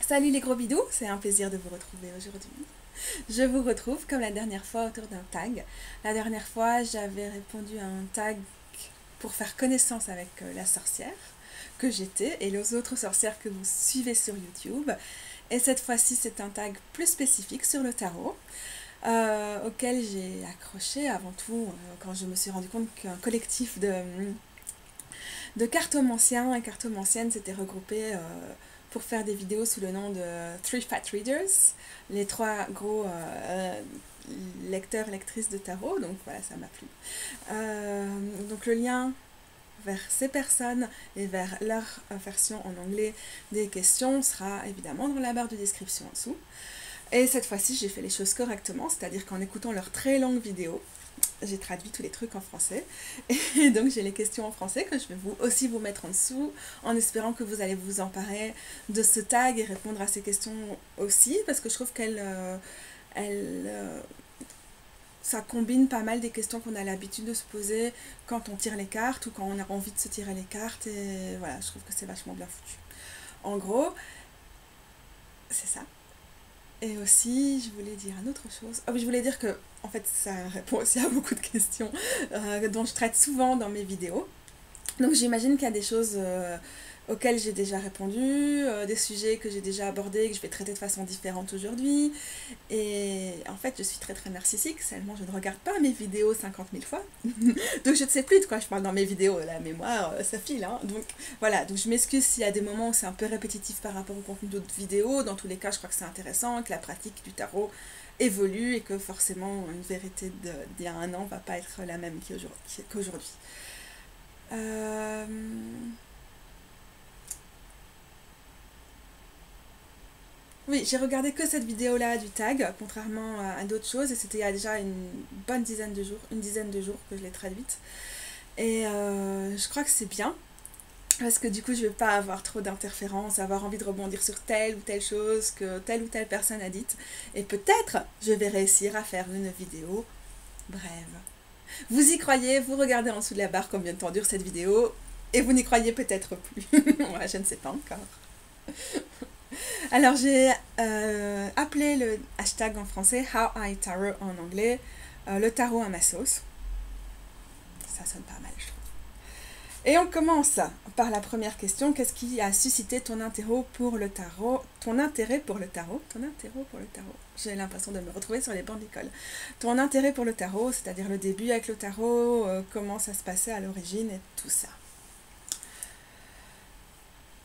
Salut les gros bidous, c'est un plaisir de vous retrouver aujourd'hui. Je vous retrouve comme la dernière fois autour d'un tag. La dernière fois, j'avais répondu à un tag pour faire connaissance avec la sorcière que j'étais et les autres sorcières que vous suivez sur YouTube. Et cette fois-ci, c'est un tag plus spécifique sur le tarot. Auquel j'ai accroché avant tout quand je me suis rendu compte qu'un collectif de cartomanciens et cartomanciennes s'étaient regroupés pour faire des vidéos sous le nom de Three Fat Readers, les trois gros lecteurs, lectrices de tarot, donc voilà, ça m'a plu. Donc le lien vers ces personnes et vers leur version en anglais des questions sera évidemment dans la barre de description en dessous. Et cette fois-ci, j'ai fait les choses correctement, c'est-à-dire qu'en écoutant leurs très longues vidéos, j'ai traduit tous les trucs en français. Et donc, j'ai les questions en français que je vais aussi vous mettre en dessous, en espérant que vous allez vous emparer de ce tag et répondre à ces questions aussi, parce que je trouve ça combine pas mal des questions qu'on a l'habitude de se poser quand on tire les cartes ou quand on a envie de se tirer les cartes. Et voilà, je trouve que c'est vachement bien foutu. En gros, c'est ça. Et aussi, je voulais dire une autre chose. Ah oui, je voulais dire que, en fait, ça répond aussi à beaucoup de questions dont je traite souvent dans mes vidéos. Donc j'imagine qu'il y a des choses auxquelles j'ai déjà répondu, des sujets que j'ai déjà abordés, que je vais traiter de façon différente aujourd'hui. Et en fait, je suis très très narcissique, seulement je ne regarde pas mes vidéos 50 000 fois. Donc je ne sais plus de quoi je parle dans mes vidéos, la mémoire, ça file. Hein. Donc voilà, donc je m'excuse s'il y a des moments où c'est un peu répétitif par rapport au contenu d'autres vidéos. Dans tous les cas, je crois que c'est intéressant, que la pratique du tarot évolue et que forcément une vérité d'il y a un an va pas être la même qu'aujourd'hui. Oui, j'ai regardé que cette vidéo-là du tag, contrairement à d'autres choses, et c'était il y a déjà une bonne dizaine de jours que je l'ai traduite. Et je crois que c'est bien, parce que du coup je vais pas avoir trop d'interférences, avoir envie de rebondir sur telle ou telle chose que telle ou telle personne a dite. Et peut-être je vais réussir à faire une vidéo brève. Vous y croyez, vous regardez en dessous de la barre combien de temps dure cette vidéo, et vous n'y croyez peut-être plus. Moi, je ne sais pas encore. Alors j'ai appelé le hashtag en français How I Tarot en anglais, le tarot à ma sauce. Ça sonne pas mal, je trouve. Et on commence par la première question. Qu'est-ce qui a suscité ton intérêt pour le tarot? Ton intérêt pour le tarot? J'ai l'impression de me retrouver sur les bancs de l'école. Ton intérêt pour le tarot, c'est-à-dire le début avec le tarot, comment ça se passait à l'origine et tout ça.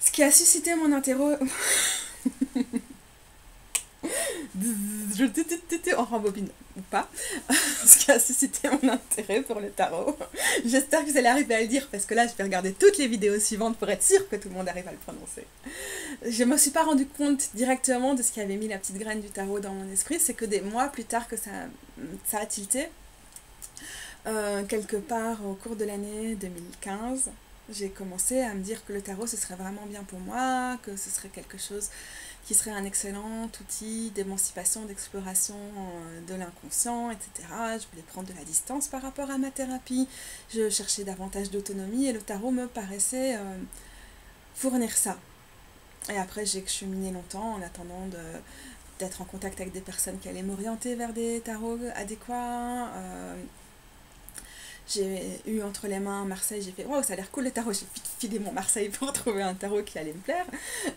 Ce qui a suscité mon intérêt... On rembobine ou pas. Ce qui a suscité mon intérêt pour le tarot. J'espère que vous allez arriver à le dire parce que là je vais regarder toutes les vidéos suivantes pour être sûre que tout le monde arrive à le prononcer. Je me suis pas rendu compte directement de ce qui avait mis la petite graine du tarot dans mon esprit. C'est que des mois plus tard que ça a tilté. Quelque part au cours de l'année 2015, j'ai commencé à me dire que le tarot ce serait vraiment bien pour moi, que ce serait quelque chose qui serait un excellent outil d'émancipation, d'exploration de l'inconscient, etc. Je voulais prendre de la distance par rapport à ma thérapie, je cherchais davantage d'autonomie et le tarot me paraissait fournir ça. Et après j'ai cheminé longtemps en attendant d'être en contact avec des personnes qui allaient m'orienter vers des tarots adéquats. J'ai eu entre les mains Marseille, j'ai fait waouh, ça a l'air cool le tarot, j'ai vite filé mon Marseille pour trouver un tarot qui allait me plaire.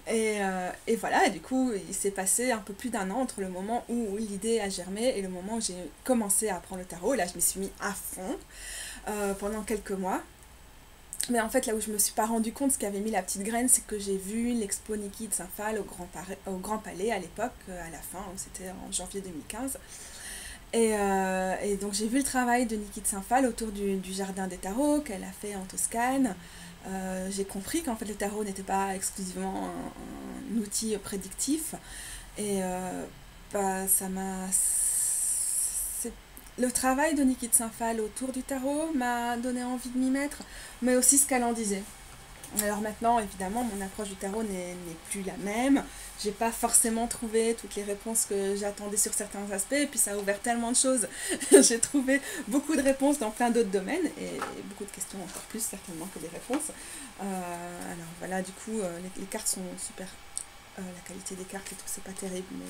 Et voilà, et du coup, il s'est passé un peu plus d'un an entre le moment où l'idée a germé et le moment où j'ai commencé à apprendre le tarot. Et là, je m'y suis mis à fond pendant quelques mois. Mais en fait, là où je me suis pas rendu compte, ce qui avait mis la petite graine, c'est que j'ai vu l'expo Niki de Saint-Phal au Grand Palais à l'époque, à la fin, c'était en janvier 2015. Et donc j'ai vu le travail de Niki de Saint-Phal autour du jardin des tarots qu'elle a fait en Toscane. J'ai compris qu'en fait le tarot n'était pas exclusivement un outil prédictif. Et ça m'a... Le travail de Niki de Saint-Phal autour du tarot m'a donné envie de m'y mettre, mais aussi ce qu'elle en disait. Alors maintenant, évidemment, mon approche du tarot n'est plus la même. J'ai pas forcément trouvé toutes les réponses que j'attendais sur certains aspects, et puis ça a ouvert tellement de choses. J'ai trouvé beaucoup de réponses dans plein d'autres domaines, et beaucoup de questions encore plus certainement que des réponses. Alors voilà, du coup, les cartes sont super La qualité des cartes et tout, c'est pas terrible, mais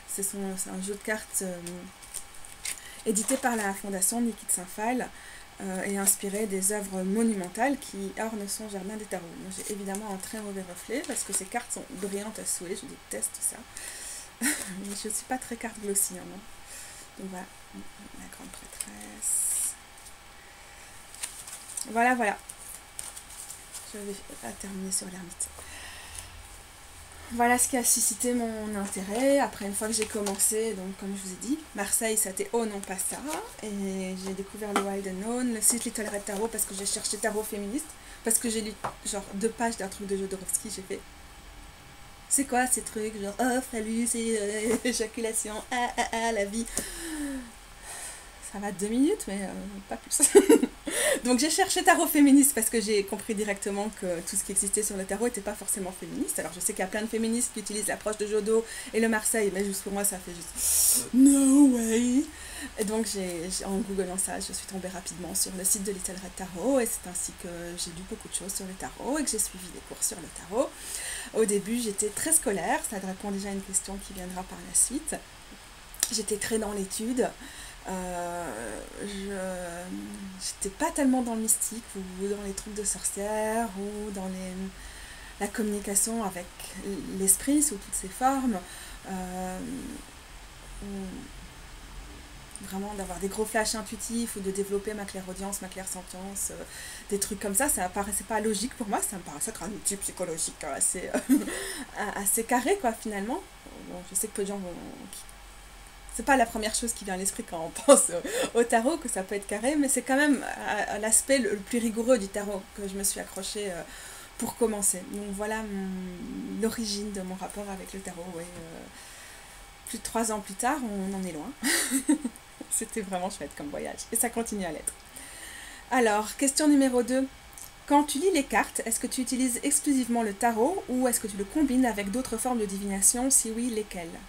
c'est un jeu de cartes édité par la fondation Niki de Saint-Phal et inspiré des œuvres monumentales qui ornent son jardin des tarots. Moi, j'ai évidemment un très mauvais reflet parce que ces cartes sont brillantes à souhait, je déteste ça. Je ne suis pas très carte glossy, hein, non. Donc voilà, la grande prêtresse. Voilà, voilà. Je vais terminer sur l'ermite. Voilà ce qui a suscité mon intérêt. Après, une fois que j'ai commencé, donc comme je vous ai dit, Marseille, ça a été oh non pas ça. Et j'ai découvert le Wild Unknown, le site Little Red Tarot parce que j'ai cherché tarot féministe. Parce que j'ai lu genre 2 pages d'un truc de Jodorowsky, j'ai fait c'est quoi ces trucs, genre oh salut, c'est éjaculation, la vie. Ça va 2 minutes, mais pas plus. Donc j'ai cherché tarot féministe parce que j'ai compris directement que tout ce qui existait sur le tarot n'était pas forcément féministe. Alors je sais qu'il y a plein de féministes qui utilisent l'approche de Jodo et le Marseille, mais juste pour moi ça fait juste no way. Et donc en googlant ça, je suis tombée rapidement sur le site de Little Red Tarot et c'est ainsi que j'ai lu beaucoup de choses sur le tarot et que j'ai suivi des cours sur le tarot. Au début j'étais très scolaire, ça répond déjà à une question qui viendra par la suite. J'étais très dans l'étude. J'étais pas tellement dans le mystique ou dans les trucs de sorcière ou dans la communication avec l'esprit sous toutes ses formes, ou vraiment d'avoir des gros flashs intuitifs ou de développer ma clairaudience, ma clairsentience, des trucs comme ça paraissait pas logique pour moi, ça me paraissait être un outil psychologique assez, assez carré quoi finalement. Bon, je sais que peu de gens c'est pas la première chose qui vient à l'esprit quand on pense au tarot, que ça peut être carré, mais c'est quand même l'aspect le plus rigoureux du tarot que je me suis accrochée pour commencer. Donc voilà l'origine de mon rapport avec le tarot. Ouais, plus de 3 ans plus tard, on en est loin. C'était vraiment chouette comme voyage, et ça continue à l'être. Alors, question numéro 2. Quand tu lis les cartes, est-ce que tu utilises exclusivement le tarot ou est-ce que tu le combines avec d'autres formes de divination? Si oui, lesquelles?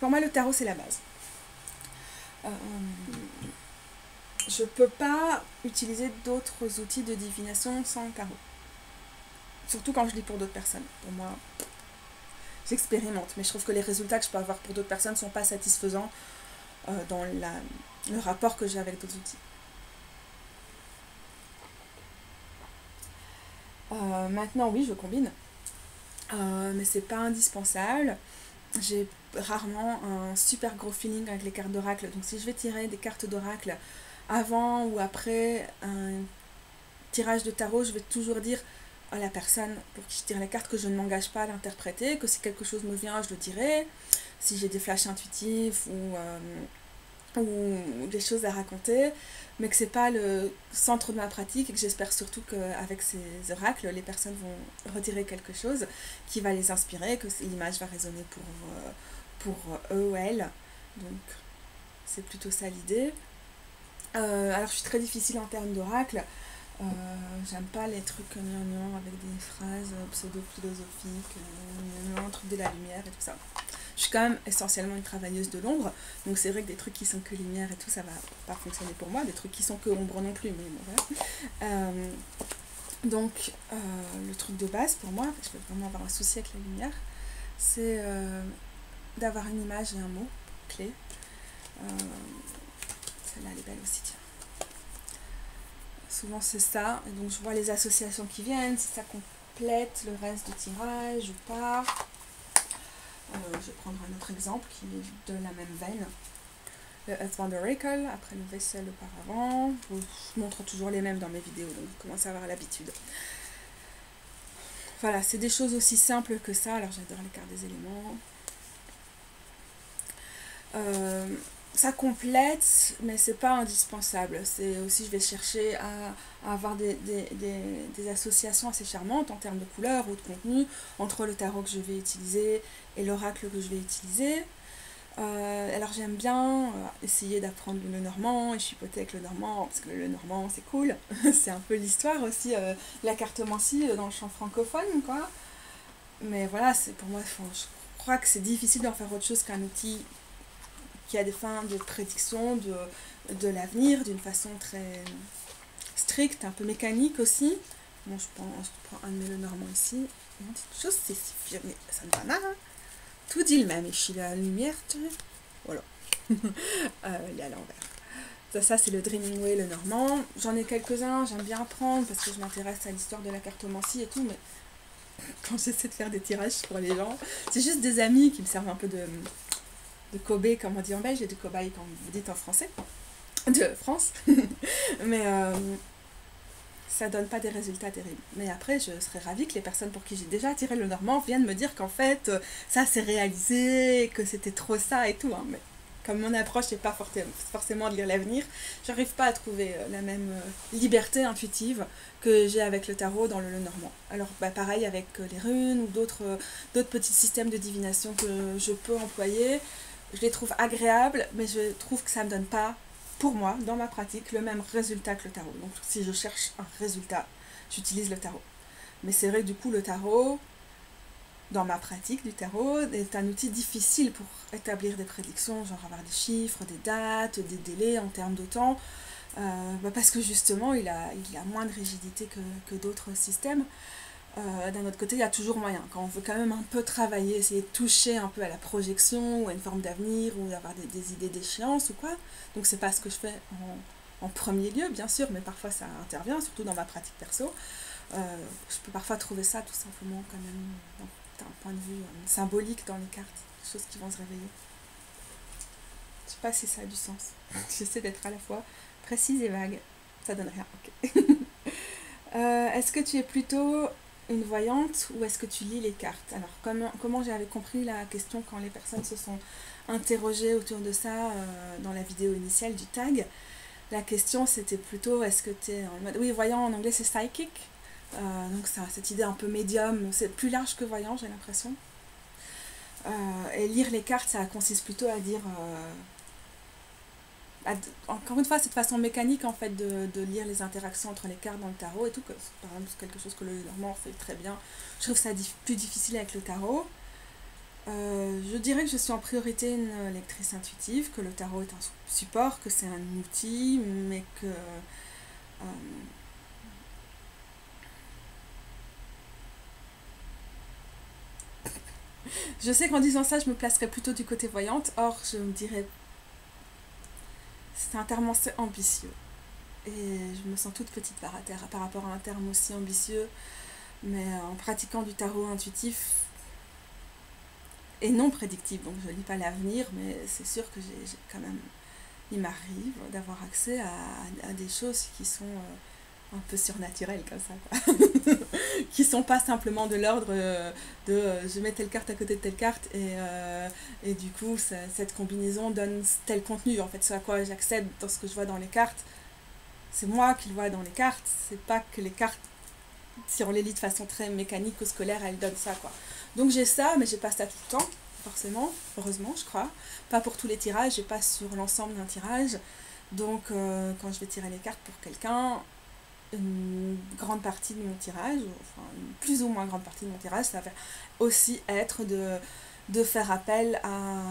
Pour moi, le tarot, c'est la base. Je ne peux pas utiliser d'autres outils de divination sans le tarot. Surtout quand je lis pour d'autres personnes. Pour moi, j'expérimente, mais je trouve que les résultats que je peux avoir pour d'autres personnes ne sont pas satisfaisants dans le rapport que j'ai avec d'autres outils. Maintenant, oui, je combine. Mais c'est pas indispensable. J'ai rarement un super gros feeling avec les cartes d'oracle. Donc si je vais tirer des cartes d'oracle avant ou après un tirage de tarot, je vais toujours dire à la personne pour qui je tire les cartes que je ne m'engage pas à l'interpréter, que si quelque chose me vient, je le dirai. Si j'ai des flashs intuitifs ou des choses à raconter, mais que c'est pas le centre de ma pratique et que j'espère surtout qu'avec ces oracles, les personnes vont retirer quelque chose qui va les inspirer, que l'image va résonner pour eux ou elles. Donc c'est plutôt ça l'idée. Alors je suis très difficile en termes d'oracle. J'aime pas les trucs gnangnan avec des phrases pseudo-philosophiques, trucs de la lumière et tout ça. Je suis quand même essentiellement une travailleuse de l'ombre, donc c'est vrai que des trucs qui sont que lumière et tout, ça va pas fonctionner pour moi, des trucs qui sont que ombre non plus, mais bon voilà. Donc le truc de base pour moi, je peux vraiment avoir un souci avec la lumière, c'est d'avoir une image et un mot clé. Celle-là elle est belle aussi, tiens. Souvent c'est ça, et donc je vois les associations qui viennent, si ça complète le reste du tirage ou pas. Je vais prendre un autre exemple qui est de la même veine. Le Earthbound Oracle, après le Vessel auparavant. Je montre toujours les mêmes dans mes vidéos, donc vous commencez à avoir l'habitude. Voilà, c'est des choses aussi simples que ça. Alors j'adore les cartes des éléments. Ça complète, mais c'est pas indispensable. C'est aussi, je vais chercher à avoir des associations assez charmantes en termes de couleurs ou de contenu entre le tarot que je vais utiliser et l'oracle que je vais utiliser. Alors j'aime bien essayer d'apprendre le normand et chipoter avec le normand, parce que le normand c'est cool. C'est un peu l'histoire aussi, la cartomancie dans le champ francophone, quoi. Mais voilà, c'est pour moi, je crois que c'est difficile d'en faire autre chose qu'un outil qui a des fins de prédiction de l'avenir d'une façon très stricte, un peu mécanique aussi. Bon, je prends un de mes Lenormand ici, on dit chose, c'est mais ça ne va pas, hein. Tout dit le même, et je suis la lumière, tu vois. Voilà. Il est à l'envers. Ça c'est le Dreaming Way, le normand. J'en ai quelques-uns, j'aime bien apprendre parce que je m'intéresse à l'histoire de la cartomancie et tout, mais quand j'essaie de faire des tirages pour les gens, c'est juste des amis qui me servent un peu de Kobe, comme on dit en belge, et de cobaye, comme vous dites en français, de France. Mais ça donne pas des résultats terribles. Mais après, je serais ravie que les personnes pour qui j'ai déjà tiré le normand viennent me dire qu'en fait, ça s'est réalisé, que c'était trop ça et tout. Hein. Mais comme mon approche n'est pas forcément de lire l'avenir, j'arrive pas à trouver la même liberté intuitive que j'ai avec le tarot dans le normand. Alors bah, pareil avec les runes ou d'autres petits systèmes de divination que je peux employer. Je les trouve agréables, mais je trouve que ça me donne pas, pour moi, dans ma pratique, le même résultat que le tarot. Donc si je cherche un résultat, j'utilise le tarot. Mais c'est vrai que du coup, le tarot, dans ma pratique du tarot, est un outil difficile pour établir des prédictions, genre avoir des chiffres, des dates, des délais en termes de temps, parce que justement, il a moins de rigidité que d'autres systèmes. D'un autre côté, il y a toujours moyen. Quand on veut quand même un peu travailler, essayer de toucher un peu à la projection ou à une forme d'avenir ou d'avoir des idées d'échéance ou quoi. Donc c'est pas ce que je fais en premier lieu, bien sûr, mais parfois ça intervient, surtout dans ma pratique perso. Je peux parfois trouver ça tout simplement quand même d'un point de vue symbolique dans les cartes, des choses qui vont se réveiller. Je sais pas si ça a du sens. J'essaie d'être à la fois précise et vague. Ça donne rien, ok. Est-ce que tu es plutôt une voyante ou est-ce que tu lis les cartes? Alors comment j'avais compris la question quand les personnes se sont interrogées autour de ça dans la vidéo initiale du tag, la question c'était plutôt est-ce que tu es en mode... Oui, voyant en anglais c'est psychic, donc ça, cette idée un peu médium, c'est plus large que voyant j'ai l'impression. Et lire les cartes ça consiste plutôt à dire... encore une fois, cette façon mécanique en fait de lire les interactions entre les cartes dans le tarot et tout, que, par exemple c'est quelque chose que le normand fait très bien. Je trouve ça plus difficile avec le tarot. Je dirais que je suis en priorité une lectrice intuitive, que le tarot est un support, que c'est un outil, mais que je sais qu'en disant ça, je me placerais plutôt du côté voyante. Or, je me dirais c'est un terme assez ambitieux. Et je me sens toute petite par rapport à un terme aussi ambitieux. Mais en pratiquant du tarot intuitif et non prédictif, donc je ne lis pas l'avenir, mais c'est sûr que j'ai quand même... Il m'arrive d'avoir accès à des choses qui sont un peu surnaturelles comme ça, quoi. Qui sont pas simplement de l'ordre de je mets telle carte à côté de telle carte et du coup cette combinaison donne tel contenu. En fait, ce à quoi j'accède dans ce que je vois dans les cartes, c'est moi qui le vois dans les cartes, c'est pas que les cartes, si on les lit de façon très mécanique ou scolaire, elles donnent ça, quoi. Donc j'ai ça, mais j'ai pas ça tout le temps, forcément, heureusement, je crois. Pas pour tous les tirages, j'ai pas sur l'ensemble d'un tirage. Donc quand je vais tirer les cartes pour quelqu'un, une grande partie de mon tirage, enfin une plus ou moins grande partie de mon tirage, ça va aussi être de faire appel à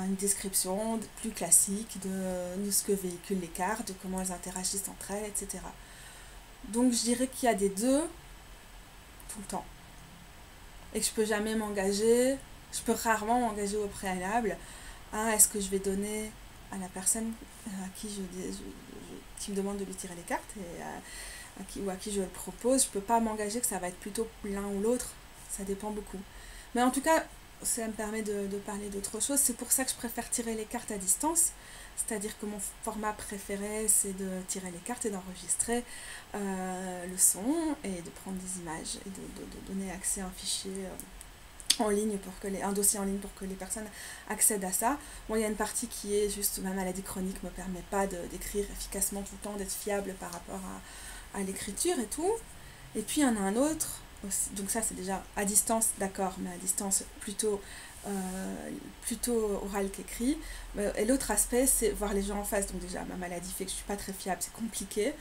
une description plus classique de ce que véhiculent les cartes, de comment elles interagissent entre elles, etc. Donc je dirais qu'il y a des deux tout le temps. Et que je peux jamais m'engager, je peux rarement m'engager au préalable à est-ce que je vais donner à la personne à qui qui me demande de lui tirer les cartes et à qui je le propose, je peux pas m'engager que ça va être plutôt l'un ou l'autre, ça dépend beaucoup. Mais en tout cas, ça me permet de parler d'autre chose, c'est pour ça que je préfère tirer les cartes à distance, c'est-à-dire que mon format préféré c'est de tirer les cartes et d'enregistrer le son et de prendre des images et de donner accès à un fichier en ligne un dossier en ligne pour que les personnes accèdent à ça. Bon, il y a une partie qui est juste ma maladie chronique me permet pas d'écrire efficacement tout le temps, d'être fiable par rapport à l'écriture et tout. Et puis il y en a un autre aussi, donc ça c'est déjà à distance, d'accord, mais à distance plutôt oral qu'écrit. Et l'autre aspect c'est voir les gens en face, donc déjà ma maladie fait que je suis pas très fiable, c'est compliqué.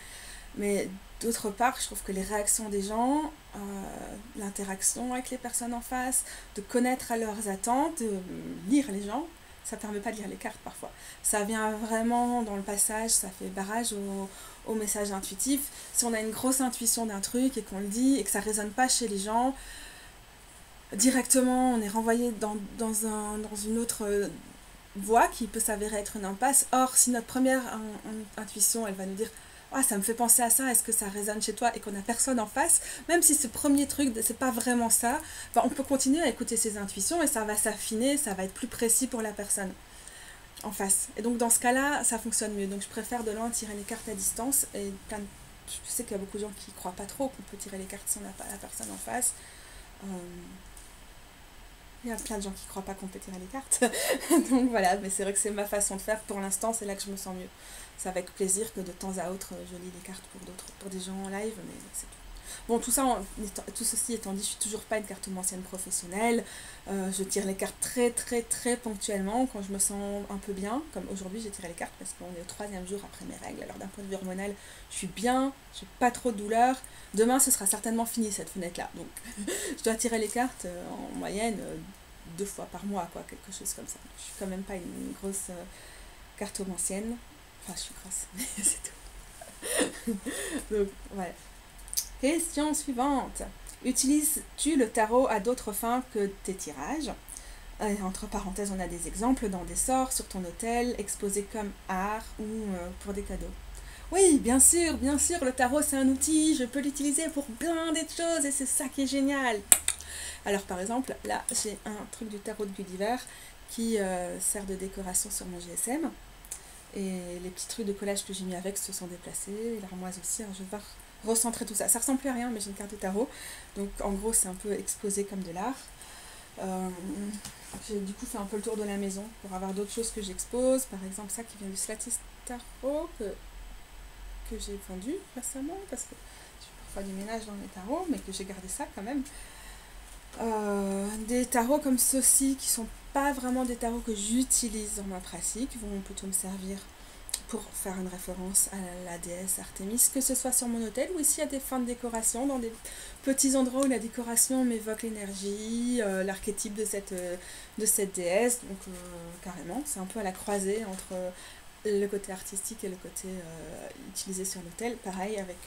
Mais d'autre part, je trouve que les réactions des gens, l'interaction avec les personnes en face, de connaître leurs attentes, de lire les gens, ça ne permet pas de lire les cartes parfois. Ça vient vraiment dans le passage, ça fait barrage au message intuitif. Si on a une grosse intuition d'un truc et qu'on le dit et que ça ne résonne pas chez les gens, directement on est renvoyé dans une autre voie qui peut s'avérer être une impasse. Or, si notre première intuition, elle va nous dire ah, ça me fait penser à ça, est-ce que ça résonne chez toi, et qu'on n'a personne en face, même si ce premier truc, c'est pas vraiment ça, ben, on peut continuer à écouter ses intuitions et ça va s'affiner, ça va être plus précis pour la personne en face. Et donc dans ce cas-là, ça fonctionne mieux. Donc je préfère de loin tirer les cartes à distance. Et je sais qu'il y a beaucoup de gens qui ne croient pas trop qu'on peut tirer les cartes si on n'a pas la personne en face. Il y a plein de gens qui ne croient pas qu'on peut tirer les cartes. Donc voilà, mais c'est vrai que c'est ma façon de faire. Pour l'instant, c'est là que je me sens mieux. C'est avec plaisir que de temps à autre, je lis les cartes pour des gens en live, mais c'est tout. Bon, tout ceci étant dit, je suis toujours pas une cartomancienne professionnelle. Je tire les cartes très très très ponctuellement quand je me sens un peu bien. Comme aujourd'hui, j'ai tiré les cartes parce qu'on est au 3e jour après mes règles. Alors d'un point de vue hormonal, je suis bien, j'ai pas trop de douleur. Demain, ce sera certainement fini cette fenêtre-là. Donc, je dois tirer les cartes en moyenne 2 fois par mois, quoi, quelque chose comme ça. Je suis quand même pas une grosse cartomancienne. Enfin, je suis grosse, mais c'est tout. Donc, voilà. Question suivante. Utilises-tu le tarot à d'autres fins que tes tirages? Entre parenthèses, on a des exemples dans des sorts, sur ton hôtel, exposés comme art ou pour des cadeaux. Oui, bien sûr, le tarot c'est un outil, je peux l'utiliser pour plein d'autres choses et c'est ça qui est génial. Alors par exemple, là j'ai un truc du tarot de Gulliver qui sert de décoration sur mon GSM. Et les petits trucs de collage que j'ai mis avec se sont déplacés, l'armoise aussi, alors je vais devoir recentrer tout ça. Ça ressemble plus à rien, mais j'ai une carte de tarot, donc en gros c'est un peu exposé comme de l'art. J'ai du coup fait un peu le tour de la maison pour avoir d'autres choses que j'expose, par exemple ça qui vient du Slatis Tarot que j'ai vendu récemment, parce que je fais parfois du ménage dans mes tarots, mais que j'ai gardé ça quand même. Des tarots comme ceux-ci qui sont pas vraiment des tarots que j'utilise dans ma pratique, vont plutôt me servir pour faire une référence à la déesse Artémis, que ce soit sur mon hôtel ou ici à des fins de décoration, dans des petits endroits où la décoration m'évoque l'énergie, l'archétype de cette déesse, donc carrément, c'est un peu à la croisée entre le côté artistique et le côté utilisé sur l'hôtel. Pareil avec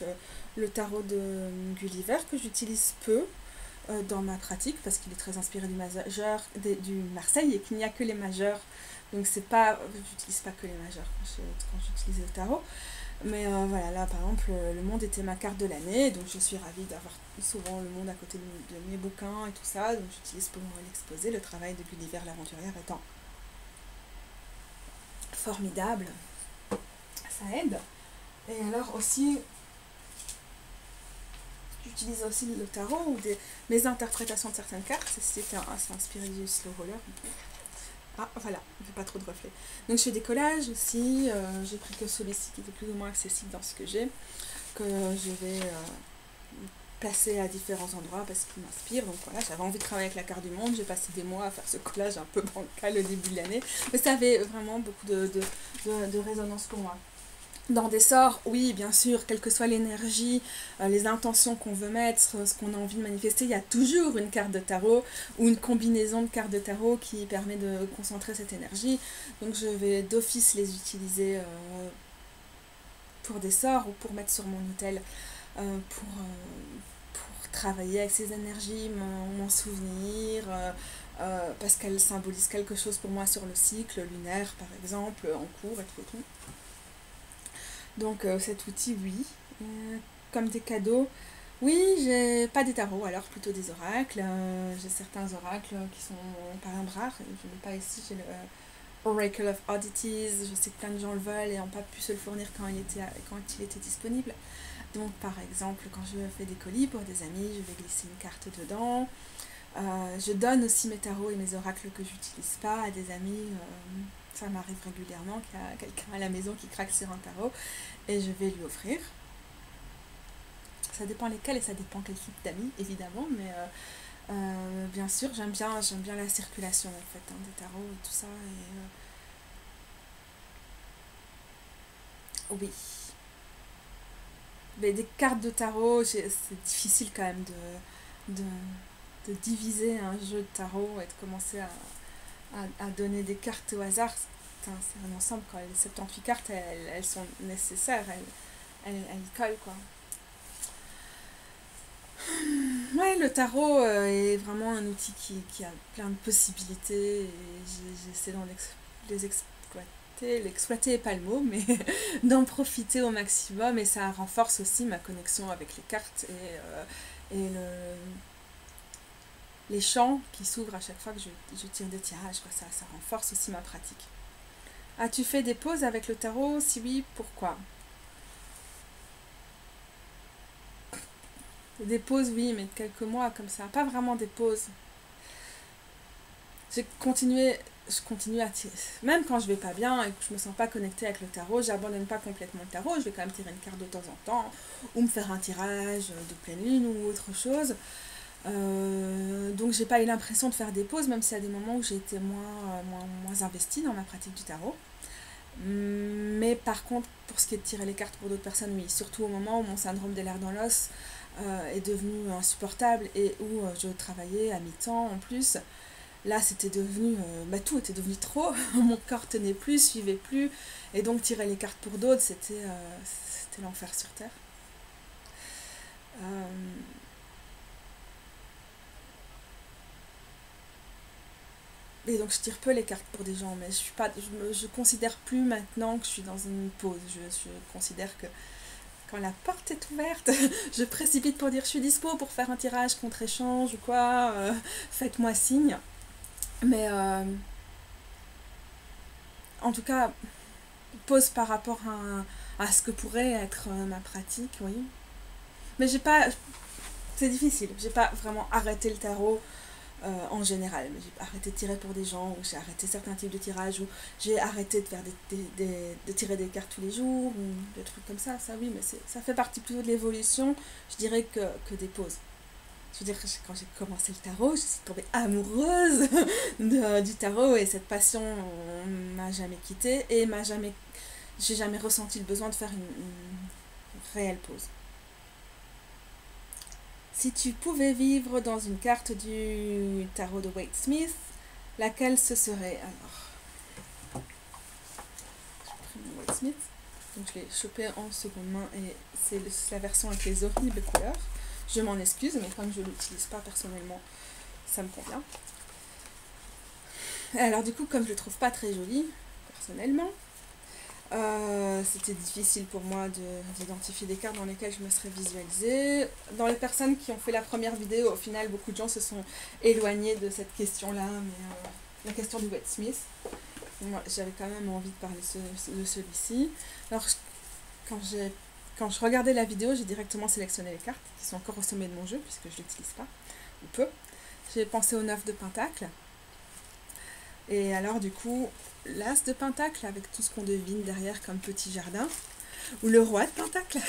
le tarot de Gulliver que j'utilise peu, dans ma pratique parce qu'il est très inspiré du majeur du Marseille et qu'il n'y a que les majeurs, donc c'est pas, j'utilise pas que les majeurs quand j'utilise le tarot, mais voilà, là par exemple le monde était ma carte de l'année, donc je suis ravie d'avoir souvent le monde à côté de mes bouquins et tout ça, donc j'utilise pour l'exposer, le travail de Gulliver l'aventurière étant formidable, ça aide. Et alors aussi j'utilise aussi le tarot ou mes interprétations de certaines cartes. C'est inspiré du slow roller. Ah, voilà, il ne fait pas trop de reflets. Donc je fais des collages aussi. J'ai pris que celui-ci qui était plus ou moins accessible dans ce que j'ai, que je vais placer à différents endroits parce qu'il m'inspire. Donc voilà, j'avais envie de travailler avec la carte du monde. J'ai passé des mois à faire ce collage un peu bancal au début de l'année. Mais ça avait vraiment beaucoup de résonance pour moi. Dans des sorts, oui, bien sûr, quelle que soit l'énergie, les intentions qu'on veut mettre, ce qu'on a envie de manifester, il y a toujours une carte de tarot ou une combinaison de cartes de tarot qui permet de concentrer cette énergie. Donc je vais d'office les utiliser pour des sorts ou pour mettre sur mon hôtel, pour travailler avec ces énergies, m'en souvenir, parce qu'elles symbolisent quelque chose pour moi sur le cycle lunaire, par exemple, en cours et tout. Donc cet outil, oui. Comme des cadeaux, oui, j'ai pas des tarots, alors plutôt des oracles. J'ai certains oracles qui sont par un rares. Je ne l'ai pas ici, j'ai le Oracle of Oddities. Je sais que plein de gens le veulent et n'ont pas pu se le fournir quand il était disponible. Donc par exemple, quand je fais des colis pour des amis, je vais glisser une carte dedans. Je donne aussi mes tarots et mes oracles que j'utilise pas à des amis. Ça m'arrive régulièrement qu'il y a quelqu'un à la maison qui craque sur un tarot et je vais lui offrir. Ça dépend lesquels et ça dépend quel type d'amis, évidemment, mais bien sûr, j'aime bien la circulation en fait, hein, des tarots et tout ça. Et, oui. Mais des cartes de tarot, c'est difficile quand même de diviser un jeu de tarot et de commencer à donner des cartes au hasard. C'est un ensemble, quoi. Les 78 cartes, elles sont nécessaires, elles collent, quoi. Ouais, le tarot est vraiment un outil qui a plein de possibilités et j'essaie les exploiter. L'exploiter n'est pas le mot, mais d'en profiter au maximum et ça renforce aussi ma connexion avec les cartes et les champs qui s'ouvrent à chaque fois que je tire des tirages. Quoi. Ça renforce aussi ma pratique. As-tu fait des pauses avec le tarot? Si oui, pourquoi? Des pauses, oui, mais de quelques mois comme ça. Pas vraiment des pauses. J'ai continué, je continue à tirer. Même quand je vais pas bien et que je me sens pas connectée avec le tarot, j'abandonne pas complètement le tarot. Je vais quand même tirer une carte de temps en temps ou me faire un tirage de pleine lune ou autre chose. Donc j'ai pas eu l'impression de faire des pauses, même s'il y a des moments où j'ai été moins investie dans ma pratique du tarot. Mais par contre, pour ce qui est de tirer les cartes pour d'autres personnes, oui. Surtout au moment où mon syndrome des lers dans l'os est devenu insupportable et où je travaillais à mi-temps en plus. Là, c'était devenu, tout était devenu trop. Mon corps tenait plus, suivait plus. Et donc, tirer les cartes pour d'autres, c'était l'enfer sur Terre. Euh, et donc, je tire peu les cartes pour des gens, mais je considère plus maintenant que je suis dans une pause. Je considère que quand la porte est ouverte, je précipite pour dire je suis dispo pour faire un tirage contre échange ou quoi. Faites-moi signe. Mais en tout cas, pause par rapport à ce que pourrait être ma pratique, oui. Mais j'ai pas. C'est difficile. J'ai pas vraiment arrêté le tarot en général. J'ai arrêté de tirer pour des gens, ou j'ai arrêté certains types de tirages, ou j'ai arrêté de faire de tirer des cartes tous les jours, ou des trucs comme ça. Ça, oui, mais ça fait partie plutôt de l'évolution, je dirais, que des pauses. Je veux dire, quand j'ai commencé le tarot, je suis tombée amoureuse du tarot et cette passion m'a jamais quittée et j'ai jamais ressenti le besoin de faire une réelle pause. Si tu pouvais vivre dans une carte du tarot de Waite Smith, laquelle ce serait? Alors, je prends mon Waite Smith. Donc je l'ai chopé en seconde main et c'est la version avec les horribles couleurs. Je m'en excuse, mais comme je ne l'utilise pas personnellement, ça me convient. Alors du coup, comme je le trouve pas très joli, personnellement, c'était difficile pour moi d'identifier des cartes dans lesquelles je me serais visualisée. Dans les personnes qui ont fait la première vidéo, au final, beaucoup de gens se sont éloignés de cette question-là, mais la question du Waite Smith. Moi, j'avais quand même envie de parler de celui-ci. Alors, quand je regardais la vidéo, j'ai directement sélectionné les cartes qui sont encore au sommet de mon jeu, puisque je ne l'utilise pas, ou peu. J'ai pensé au 9 de Pentacle. Et alors, du coup, l'As de Pentacle, avec tout ce qu'on devine derrière comme petit jardin, ou le Roi de Pentacle.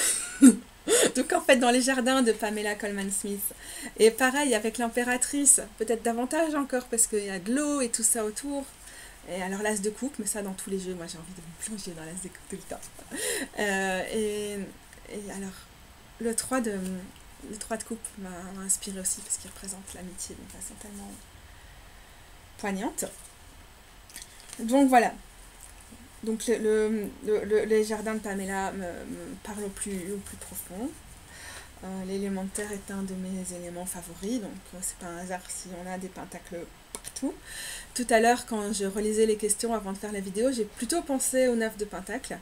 Donc, en fait, dans les jardins de Pamela Colman Smith. Et pareil, avec l'Impératrice, peut-être davantage encore, parce qu'il y a de l'eau et tout ça autour. Et alors l'As de coupe, mais ça dans tous les jeux, moi j'ai envie de me plonger dans l'As de coupe tout le temps. Et alors, le 3 de coupe m'a inspiré aussi parce qu'il représente l'amitié d'une façon tellement poignante. Donc voilà. Donc les jardins de Pamela me parlent au plus profond. L'élément de terre est un de mes éléments favoris, donc c'est pas un hasard si on a des pentacles partout. Tout à l'heure, quand je relisais les questions avant de faire la vidéo, j'ai plutôt pensé au 9 de Pentacle.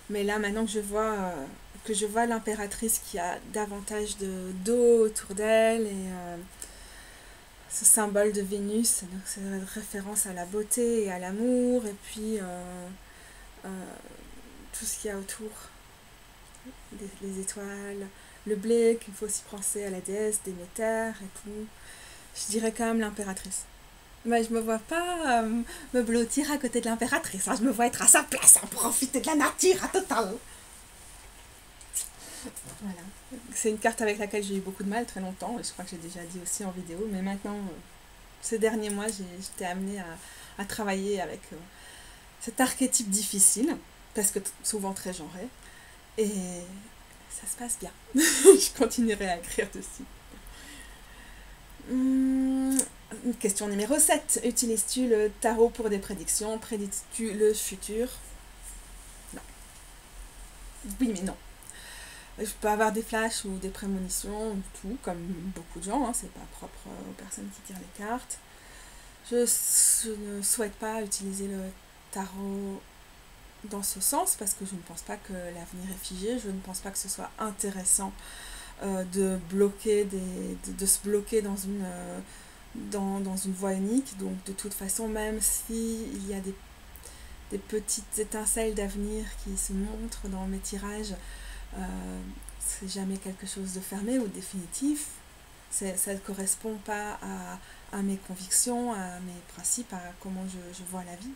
Mais là, maintenant que je vois l'impératrice qui a davantage d'eau autour d'elle et ce symbole de Vénus, donc c'est une référence à la beauté et à l'amour, et puis tout ce qu'il y a autour, les étoiles, le blé, qu'il faut aussi penser à la déesse Déméter et tout. Je dirais quand même l'impératrice. Mais je me vois pas me blottir à côté de l'impératrice. Hein. Je me vois être à sa place, hein, profiter de la nature à total. Voilà. C'est une carte avec laquelle j'ai eu beaucoup de mal très longtemps. Et je crois que j'ai déjà dit aussi en vidéo. Mais maintenant, ces derniers mois, j'étais amenée à travailler avec cet archétype difficile. Parce que souvent très genré. Et ça se passe bien. Je continuerai à écrire dessus. Question numéro 7. Utilises-tu le tarot pour des prédictions? Prédis-tu le futur? Non. Oui, mais non. Je peux avoir des flashs ou des prémonitions, tout, comme beaucoup de gens, hein, c'est pas propre aux personnes qui tirent les cartes. Je ne souhaite pas utiliser le tarot dans ce sens parce que je ne pense pas que l'avenir est figé, je ne pense pas que ce soit intéressant de se bloquer dans une voie unique. Donc de toute façon, même s'il y a des petites étincelles d'avenir qui se montrent dans mes tirages, c'est jamais quelque chose de fermé ou de définitif. Ça ne correspond pas à mes convictions, à mes principes, à comment je vois la vie,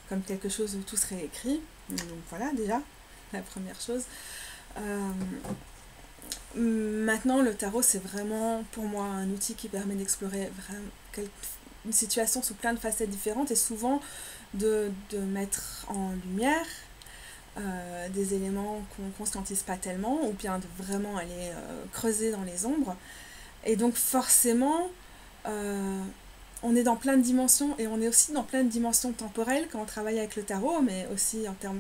comme quelque chose où tout serait écrit. Donc voilà, déjà, la première chose. Maintenant, le tarot, c'est vraiment pour moi un outil qui permet d'explorer une situation sous plein de facettes différentes et souvent de mettre en lumière des éléments qu'on ne conscientise pas tellement, ou bien de vraiment aller creuser dans les ombres. Et donc forcément, on est dans plein de dimensions, et on est aussi dans plein de dimensions temporelles quand on travaille avec le tarot, mais aussi en termes...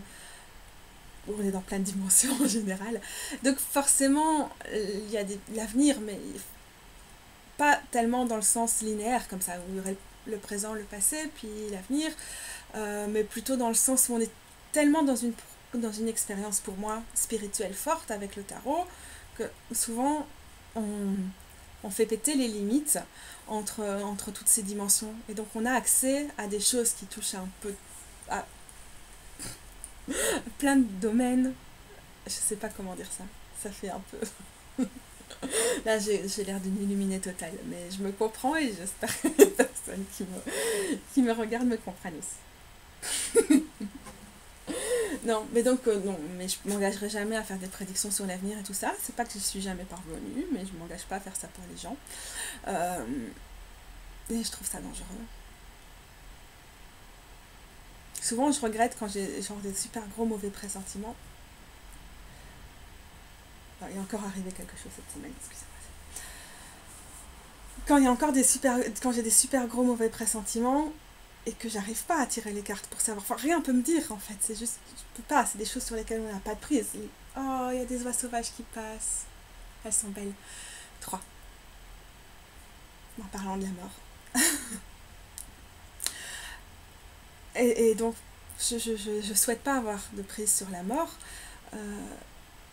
On est dans plein de dimensions en général. Donc forcément, il y a l'avenir, mais pas tellement dans le sens linéaire, comme ça, où il y aurait le présent, le passé, puis l'avenir, mais plutôt dans le sens où on est tellement dans une expérience, pour moi, spirituelle forte avec le tarot, que souvent on fait péter les limites entre toutes ces dimensions. Et donc on a accès à des choses qui touchent un peu à plein de domaines. Je sais pas comment dire ça. Ça fait un peu... Là, j'ai l'air d'une illuminée totale, mais je me comprends et j'espère que les personnes qui me regardent me comprennent aussi. Non, mais donc, non, mais je m'engagerai jamais à faire des prédictions sur l'avenir et tout ça. C'est pas que je suis jamais parvenue, mais je m'engage pas à faire ça pour les gens. Et je trouve ça dangereux. Souvent, je regrette quand j'ai genre des super gros mauvais pressentiments. Il est encore arrivé quelque chose cette semaine, excusez-moi. Quand j'ai des super gros mauvais pressentiments et que j'arrive pas à tirer les cartes pour savoir, enfin rien peut me dire en fait, c'est juste, je peux pas, c'est des choses sur lesquelles on n'a pas de prise. Oh, il y a des oies sauvages qui passent, elles sont belles. 3. En parlant de la mort. Et donc, je souhaite pas avoir de prise sur la mort,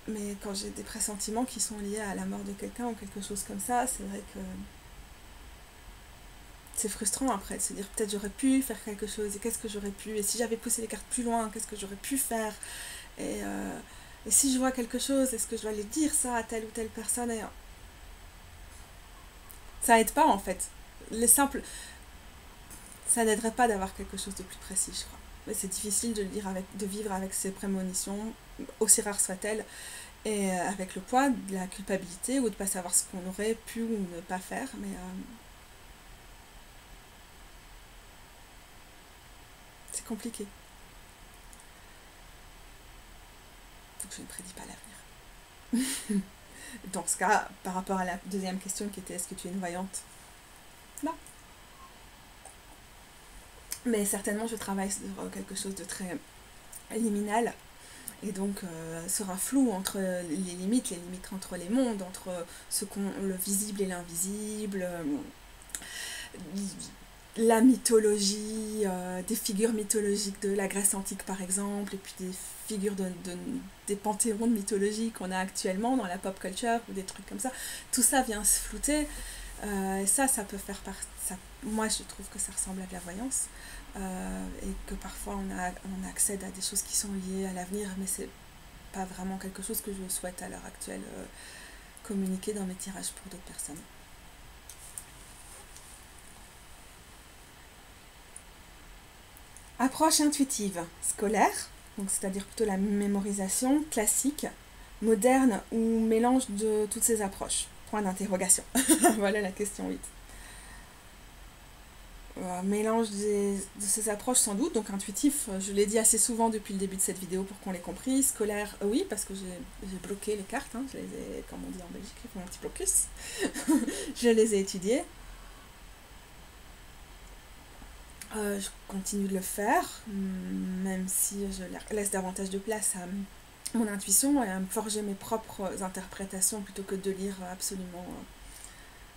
mais quand j'ai des pressentiments qui sont liés à la mort de quelqu'un ou quelque chose comme ça, c'est vrai que c'est frustrant après de se dire peut-être j'aurais pu faire quelque chose et qu'est-ce que j'aurais pu, et si j'avais poussé les cartes plus loin, qu'est-ce que j'aurais pu faire, et si je vois quelque chose, est-ce que je dois aller dire ça à telle ou telle personne, et ça aide pas en fait. Les simples, ça n'aiderait pas d'avoir quelque chose de plus précis, je crois. Mais c'est difficile de vivre avec ces prémonitions, aussi rares soient-elles, et avec le poids de la culpabilité ou de ne pas savoir ce qu'on aurait pu ou ne pas faire, mais c'est compliqué. Donc je ne prédis pas l'avenir. Dans ce cas, par rapport à la deuxième question qui était est-ce que tu es une voyante? Non. Mais certainement je travaille sur quelque chose de très liminal, et donc sur un flou entre les limites entre les mondes, entre le visible et l'invisible, la mythologie, des figures mythologiques de la Grèce antique par exemple, et puis des figures des panthéons de mythologie qu'on a actuellement dans la pop culture, ou des trucs comme ça. Tout ça vient se flouter, et ça peut faire partie... Moi je trouve que ça ressemble à de la voyance, et que parfois on accède à des choses qui sont liées à l'avenir, mais c'est pas vraiment quelque chose que je souhaite à l'heure actuelle communiquer dans mes tirages pour d'autres personnes. Approche intuitive, scolaire, donc c'est-à-dire plutôt la mémorisation classique, moderne ou mélange de toutes ces approches. Point d'interrogation. Voilà la question 8. Mélange de ces approches sans doute, donc intuitif, je l'ai dit assez souvent depuis le début de cette vidéo pour qu'on l'ait compris. Scolaire, oui, parce que j'ai bloqué les cartes, hein, je les ai, comme on dit en Belgique, j'ai fait mon petit blocus. Je les ai étudiées. Je continue de le faire, même si je laisse davantage de place mon intuition et à me forger mes propres interprétations plutôt que de lire absolument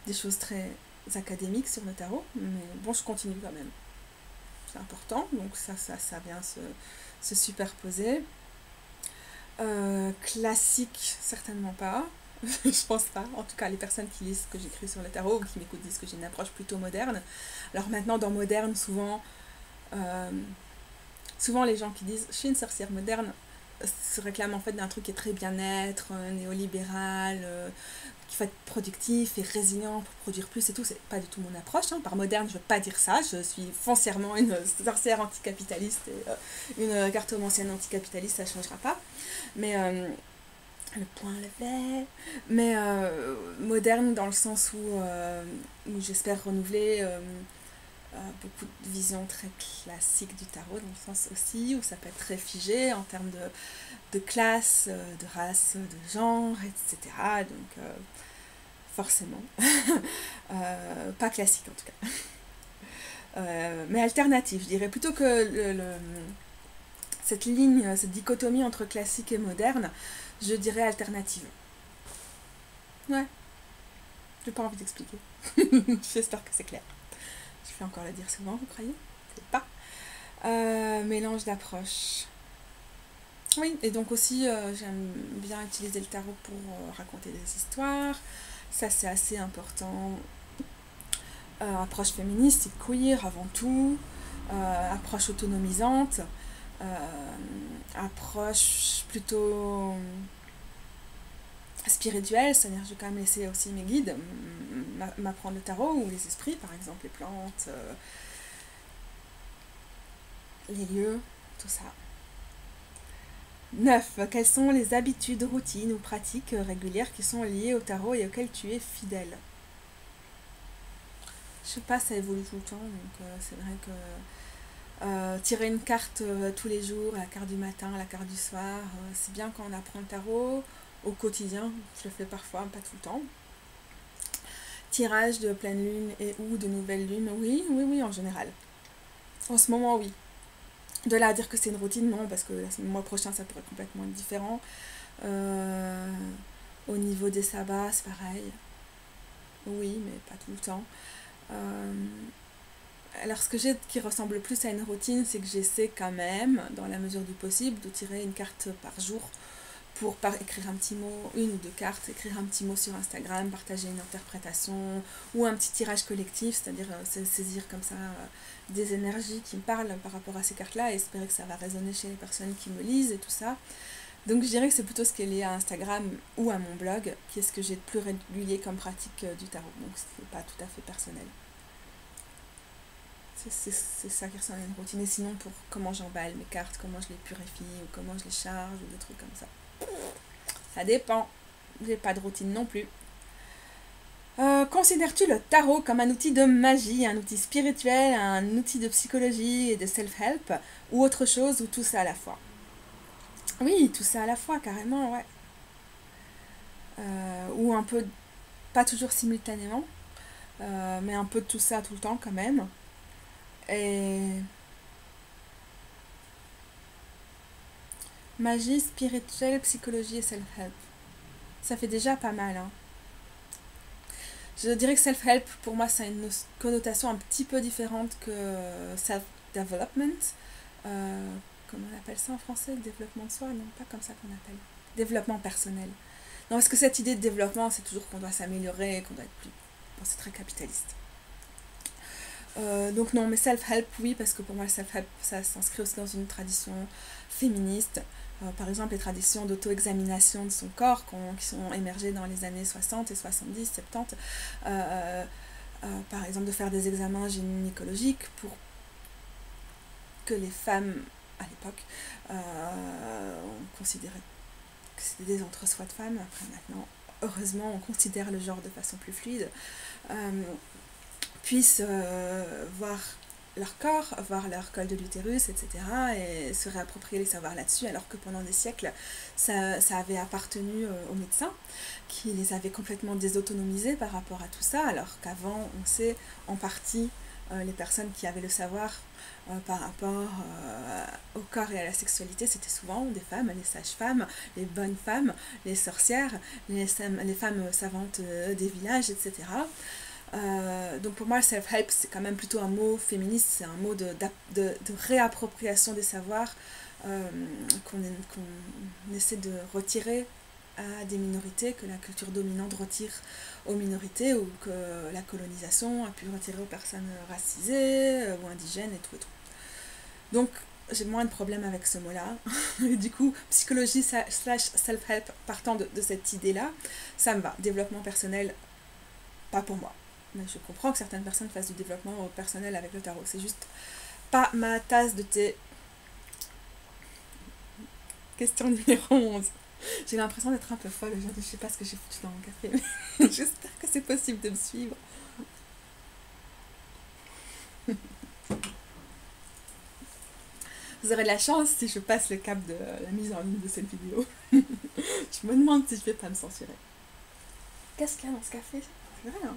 des choses très académiques sur le tarot. Mais bon, je continue quand même. C'est important, donc ça vient se superposer. Classique, certainement pas. Je pense pas. En tout cas, les personnes qui lisent ce que j'écris sur le tarot ou qui m'écoutent disent que j'ai une approche plutôt moderne. Alors maintenant, dans moderne, euh, souvent les gens qui disent je suis une sorcière moderne se réclament en fait d'un truc qui est très bien-être, néolibéral, qu'il faut être productif et résilient pour produire plus et tout. C'est pas du tout mon approche. Hein. Par moderne, je veux pas dire ça. Je suis foncièrement une sorcière anticapitaliste et une cartomancienne anticapitaliste, ça changera pas. Mais le point levé. Mais moderne dans le sens où j'espère renouveler beaucoup de visions très classiques du tarot, dans le sens aussi où ça peut être très figé en termes de classe, de race, de genre, etc. Donc forcément, pas classique en tout cas. Mais alternative, je dirais, plutôt que cette ligne, cette dichotomie entre classique et moderne, je dirais alternative. Ouais, j'ai pas envie d'expliquer. J'espère que c'est clair. Je vais encore le dire souvent, vous croyez? C'est pas. Mélange d'approches. Oui, et donc aussi, j'aime bien utiliser le tarot pour raconter des histoires. Ça, c'est assez important. Approche féministe et queer avant tout. Approche autonomisante. Approche plutôt spirituelle, c'est-à-dire que je vais quand même laisser aussi mes guides m'apprendre le tarot ou les esprits, par exemple les plantes, les lieux, tout ça. 9. Quelles sont les habitudes, routines ou pratiques régulières qui sont liées au tarot et auxquelles tu es fidèle? Je sais pas, ça évolue tout le temps, donc c'est vrai que tirer une carte tous les jours, la carte du matin, la carte du soir, c'est bien quand on apprend le tarot au quotidien, je le fais parfois, pas tout le temps. Tirage de pleine lune et ou de nouvelle lune, oui, oui, oui, en général. En ce moment, oui. De là à dire que c'est une routine, non, parce que le mois prochain, ça pourrait complètement être différent. Euh, Au niveau des sabbats, c'est pareil. Oui, mais pas tout le temps. Euh, alors, ce que j'ai qui ressemble plus à une routine, c'est que j'essaie quand même, dans la mesure du possible, de tirer une carte par jour pour écrire un petit mot, une ou deux cartes, écrire un petit mot sur Instagram, partager une interprétation ou un petit tirage collectif, c'est-à-dire saisir comme ça des énergies qui me parlent par rapport à ces cartes-là et espérer que ça va résonner chez les personnes qui me lisent et tout ça. Donc je dirais que c'est plutôt ce qui est lié à Instagram ou à mon blog, qui est ce que j'ai de plus régulier comme pratique du tarot. Donc c'est pas tout à fait personnel. C'est ça qui ressemble à une routine. Et sinon, pour comment j'emballe mes cartes, comment je les purifie, ou comment je les charge, ou des trucs comme ça. Ça dépend. J'ai pas de routine non plus. Considères-tu le tarot comme un outil de magie, un outil spirituel, un outil de psychologie et de self-help, ou autre chose, ou tout ça à la fois? Oui, tout ça à la fois, carrément, ouais. Ou un peu, pas toujours simultanément, mais un peu de tout ça tout le temps quand même. Et magie, spirituelle, psychologie et self-help. Ça fait déjà pas mal, hein. Je dirais que self-help, pour moi, ça a une connotation un petit peu différente que self-development. Comment on appelle ça en français? Développement de soi? Non, pas comme ça qu'on appelle. Développement personnel. Non, parce que cette idée de développement, c'est toujours qu'on doit s'améliorer, qu'on doit être plus... Bon, c'est très capitaliste. Donc non, mais self-help, oui, parce que pour moi, le self-help, ça s'inscrit aussi dans une tradition féministe. Par exemple, les traditions d'auto-examination de son corps qui sont émergées dans les années 60 et 70, 70. Par exemple, de faire des examens gynécologiques pour que les femmes, à l'époque, on considérait que c'était des entre-soi de femmes. Après, maintenant, heureusement, on considère le genre de façon plus fluide. Puissent voir leur corps, voir leur col de l'utérus, etc. et se réapproprier les savoirs là-dessus, alors que pendant des siècles, ça avait appartenu aux médecins, qui les avaient complètement désautonomisés par rapport à tout ça, alors qu'avant, on sait en partie les personnes qui avaient le savoir par rapport au corps et à la sexualité, c'était souvent des femmes, les sages-femmes, les bonnes femmes, les sorcières, les femmes savantes des villages, etc. Donc pour moi, le self-help, c'est quand même plutôt un mot féministe, c'est un mot de réappropriation des savoirs qu'on essaie de retirer à des minorités, que la culture dominante retire aux minorités, ou que la colonisation a pu retirer aux personnes racisées ou indigènes et tout et tout. Donc j'ai moins de problèmes avec ce mot-là. Et du coup, psychologie slash self-help partant de cette idée-là, ça me va. Développement personnel, pas pour moi. Mais je comprends que certaines personnes fassent du développement personnel avec le tarot. C'est juste pas ma tasse de thé. Question numéro 11. J'ai l'impression d'être un peu folle aujourd'hui. Je sais pas ce que j'ai foutu dans mon café, mais j'espère que c'est possible de me suivre. Vous aurez de la chance si je passe le cap de la mise en ligne de cette vidéo. Je me demande si je vais pas me censurer. Qu'est-ce qu'il y a dans ce café? Rien.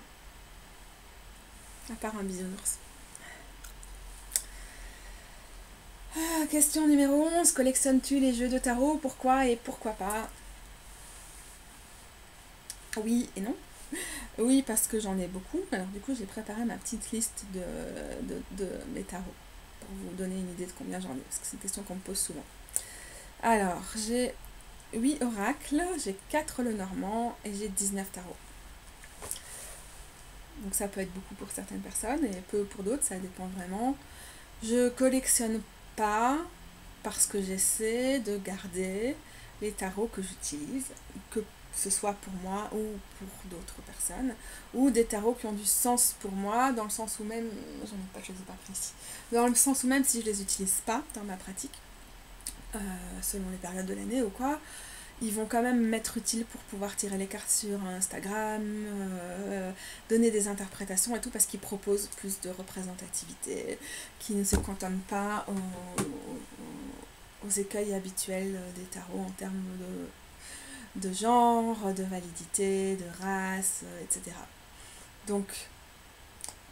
À part un bisounours. Question numéro 11. Collectionnes-tu les jeux de tarot? Pourquoi et pourquoi pas? Oui et non. Oui, parce que j'en ai beaucoup. Alors du coup, j'ai préparé ma petite liste de mes tarots pour vous donner une idée de combien j'en ai, parce que c'est une question qu'on me pose souvent. Alors, j'ai 8 oracles, j'ai 4 Lenormand et j'ai 19 tarots. Donc ça peut être beaucoup pour certaines personnes et peu pour d'autres, ça dépend vraiment. Je collectionne pas parce que j'essaie de garder les tarots que j'utilise, que ce soit pour moi ou pour d'autres personnes, ou des tarots qui ont du sens pour moi, dans le sens où même, j'en ai pas, je les ai pas pris ici, dans le sens où même si je les utilise pas dans ma pratique, selon les périodes de l'année ou quoi, ils vont quand même m'être utiles pour pouvoir tirer les cartes sur Instagram, donner des interprétations et tout, parce qu'ils proposent plus de représentativité, qui ne se cantonnent pas aux écueils habituels des tarots en termes de genre, de validité, de race, etc. Donc,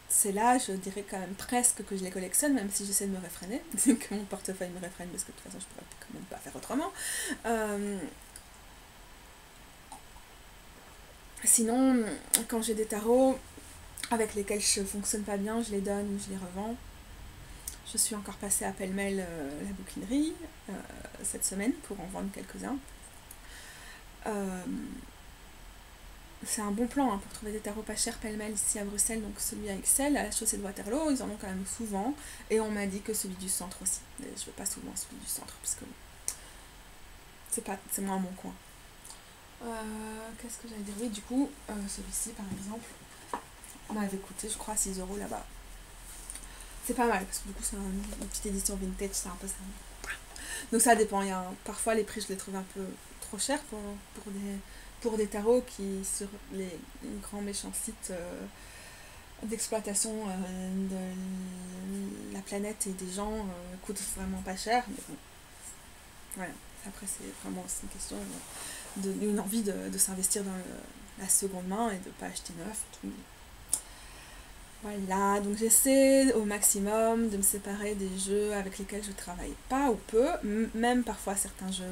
c'est là, je dirais quand même presque que je les collectionne, même si j'essaie de me réfréner, que mon portefeuille me réfrène, parce que de toute façon, je pourrais quand même pas faire autrement. Sinon, quand j'ai des tarots avec lesquels je fonctionne pas bien, je les donne ou je les revends. Je suis encore passée à pêle-mêle la bouquinerie cette semaine pour en vendre quelques-uns. C'est un bon plan pour trouver des tarots pas chers pêle-mêle ici à Bruxelles, donc celui à Excel, à la chaussée de Waterloo, ils en ont quand même souvent, et on m'a dit que celui du centre aussi. Mais je veux pas souvent celui du centre, parce que c'est moins mon coin. Qu'est-ce que j'allais dire? Oui, du coup, celui-ci par exemple, m'avait coûté, je crois, 6 € là-bas. C'est pas mal, parce que du coup, c'est une petite édition vintage, c'est un peu ça. Donc ça dépend. Parfois, les prix, je les trouve un peu trop chers pour des tarots qui, sur les grands méchants sites d'exploitation de la planète et des gens, coûtent vraiment pas cher. Mais bon, voilà. Après, c'est vraiment une question d'une envie de s'investir dans la seconde main et de pas acheter neuf. Tout. Voilà, donc j'essaie au maximum de me séparer des jeux avec lesquels je travaille pas ou peu, même parfois certains jeux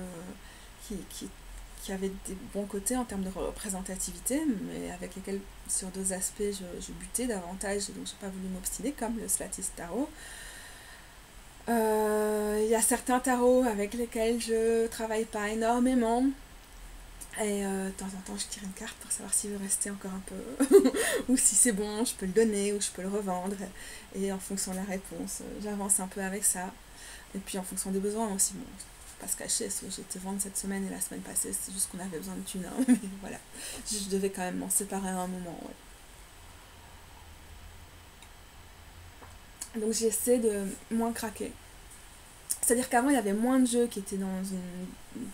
qui avaient des bons côtés en termes de représentativité, mais avec lesquels sur deux aspects je butais davantage, et donc j'ai pas voulu m'obstiner, comme le Slatis Tarot. Il y a certains tarots avec lesquels je travaille pas énormément, et de temps en temps je tire une carte pour savoir s'il veut rester encore un peu ou si c'est bon, je peux le donner ou je peux le revendre, et en fonction de la réponse j'avance un peu avec ça, et puis en fonction des besoins aussi. Bon, faut pas se cacher, j'ai été vendre cette semaine et la semaine passée, c'est juste qu'on avait besoin de thunes, hein, mais voilà, je devais quand même m'en séparer à un moment, ouais. Donc j'essaie de moins craquer. C'est-à-dire qu'avant, il y avait moins de jeux qui étaient dans une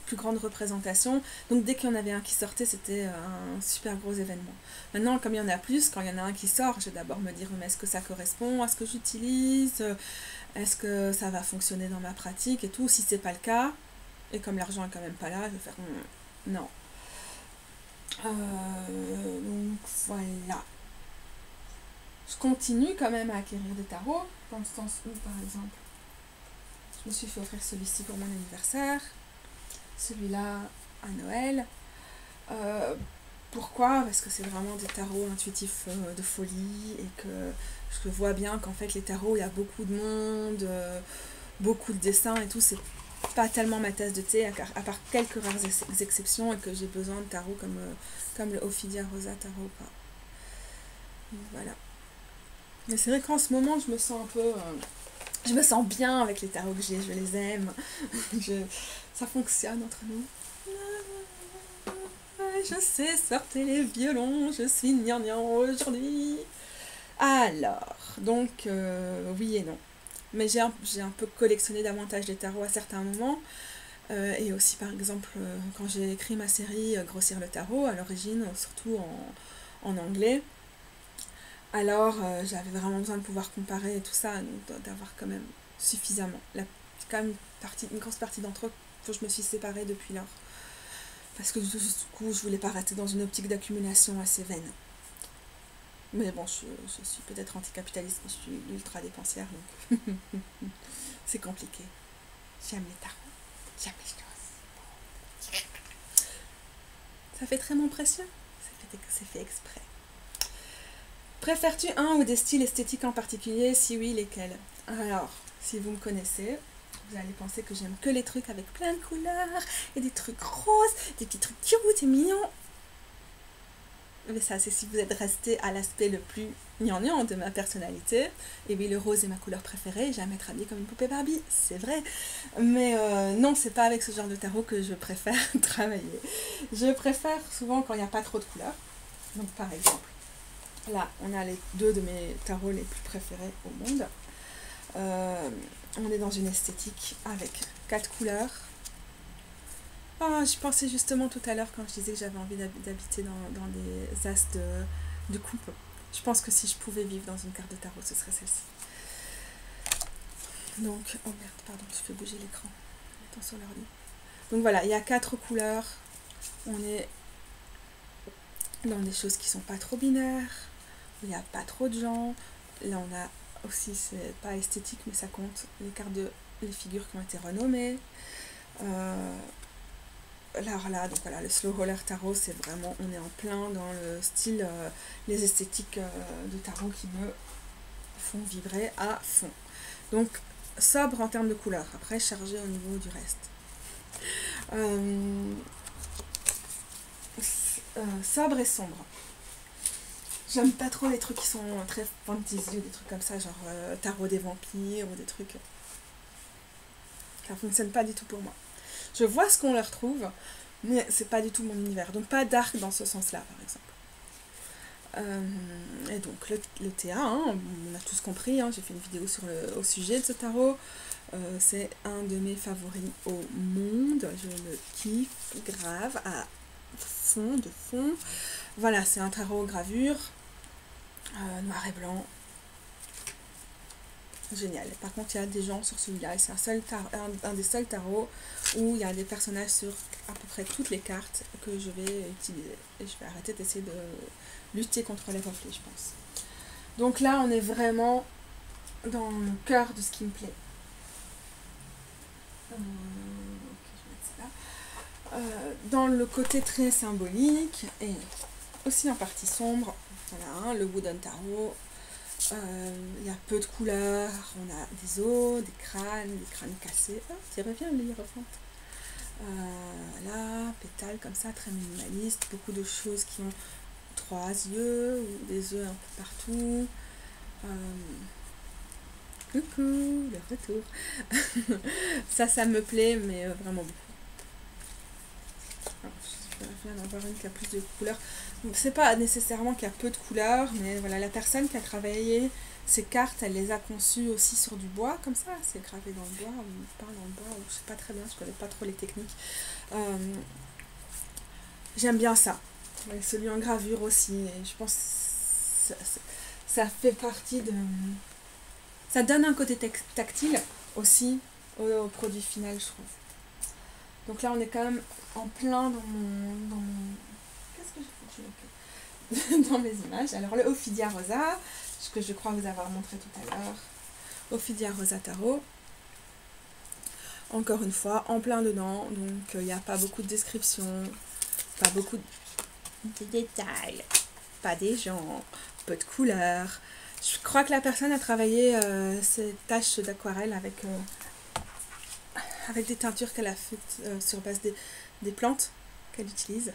plus grande représentation. Donc dès qu'il y en avait un qui sortait, c'était un super gros événement. Maintenant, comme il y en a plus, quand il y en a un qui sort, je vais d'abord me dire, mais est-ce que ça correspond à ce que j'utilise? Est-ce que ça va fonctionner dans ma pratique et tout? Si c'est pas le cas, et comme l'argent est quand même pas là, je vais faire, non. Donc voilà. je continue quand même à acquérir des tarots, dans le sens où, par exemple, je me suis fait offrir celui-ci pour mon anniversaire, celui-là à Noël. Pourquoi? Parce que c'est vraiment des tarots intuitifs de folie et que je vois bien qu'en fait les tarots, il y a beaucoup de monde, beaucoup de dessins et tout, c'est pas tellement ma tasse de thé, à part quelques rares exceptions, et que j'ai besoin de tarots comme le Ophidia Rosa Tarot. Donc, voilà. Mais c'est vrai qu'en ce moment, je me sens un peu... je me sens bien avec les tarots que j'ai, je les aime. Ça fonctionne entre nous. Je sais, sortez les violons, je suis gnangnan aujourd'hui. Alors, donc, oui et non. Mais j'ai un peu collectionné davantage les tarots à certains moments. Et aussi, par exemple, quand j'ai écrit ma série Grossir le tarot, à l'origine, surtout en anglais, alors j'avais vraiment besoin de pouvoir comparer et tout ça, d'avoir quand même suffisamment. C'est quand même une grosse partie d'entre eux que je me suis séparée depuis lors. Parce que du coup, je voulais pas rester dans une optique d'accumulation assez vaine. Mais bon, je suis peut-être anticapitaliste, mais je suis ultra dépensière, donc c'est compliqué. J'aime les tarots, j'aime les choses. Ça fait très mon précieux, c'est fait exprès. Préfères-tu un ou des styles esthétiques en particulier? Si oui, lesquels? Alors, si vous me connaissez, vous allez penser que j'aime que les trucs avec plein de couleurs, et des trucs roses, des petits trucs cute et mignons. Mais ça, c'est si vous êtes resté à l'aspect le plus gnangnan de ma personnalité. Et oui, le rose est ma couleur préférée, j'aime être habillée comme une poupée Barbie, c'est vrai. Mais non, c'est pas avec ce genre de tarot que je préfère travailler. Je préfère souvent quand il n'y a pas trop de couleurs. Donc par exemple, là, on a les deux de mes tarots les plus préférés au monde. On est dans une esthétique avec 4 couleurs. Je pensais justement tout à l'heure quand je disais que j'avais envie d'habiter dans des as de coupe. Je pense que si je pouvais vivre dans une carte de tarot, ce serait celle-ci. Donc, oh merde, pardon, je fais bouger l'écran. Attends sur l'ordi. Donc voilà, il y a 4 couleurs. On est dans des choses qui sont pas trop binaires. Il n'y a pas trop de gens. Là, on a aussi, c'est pas esthétique, mais ça compte, les figures qui ont été renommées. Alors là, donc voilà, le Slow Roller Tarot, c'est vraiment, on est en plein dans le style, les esthétiques de tarot qui me font vibrer à fond. Donc, sobre en termes de couleurs, après chargé au niveau du reste. Sobre et sombre. J'aime pas trop les trucs qui sont très fantasy ou des trucs comme ça, genre tarot des vampires ou des trucs. Ça fonctionne pas du tout pour moi. Je vois ce qu'on leur trouve, mais c'est pas du tout mon univers. Donc pas dark dans ce sens-là, par exemple. Et donc le TA, hein, on a tous compris, hein, j'ai fait une vidéo au sujet de ce tarot. C'est un de mes favoris au monde. Je le kiffe grave à fond, de fond. Voilà, c'est un tarot gravure, noir et blanc. Génial. Par contre, il y a des gens sur celui-là, et c'est un des seuls tarots où il y a des personnages sur à peu près toutes les cartes que je vais utiliser. Et je vais arrêter d'essayer de lutter contre les reflets, je pense. Donc là, on est vraiment dans le cœur de ce qui me plaît. Ok, je vais mettre ça là. Dans le côté très symbolique, et aussi en partie sombre, voilà, hein, le Wooden Tarot. Il y a peu de couleurs, on a des os, des crânes cassés. Tu reviens le hiérophante. Là, pétales comme ça, très minimaliste, beaucoup de choses qui ont 3 yeux ou des œufs un peu partout. Coucou, le retour. ça me plaît, mais vraiment beaucoup. Alors, je viens d'avoir une qui a plus de couleurs. C'est pas nécessairement qu'il y a peu de couleurs, mais voilà, la personne qui a travaillé ces cartes, elle les a conçues aussi sur du bois, comme ça, c'est gravé dans le bois, on parle dans le bois, je sais pas très bien, je connais pas trop les techniques. J'aime bien ça. Et celui en gravure aussi, et je pense que ça fait partie de... Ça donne un côté tactile aussi au produit final, je trouve. Donc là, on est quand même en plein dans mon... Qu'est-ce que j'ai foutu? Dans mes images. Alors, le Ophidia Rosa, que je crois vous avoir montré tout à l'heure. Ophidia Rosa Tarot. Encore une fois, en plein dedans, donc il n'y a pas beaucoup de descriptions, pas beaucoup de détails, pas des gens, peu de couleurs. Je crois que la personne a travaillé ses taches d'aquarelle avec des teintures qu'elle a faites sur base des plantes qu'elle utilise.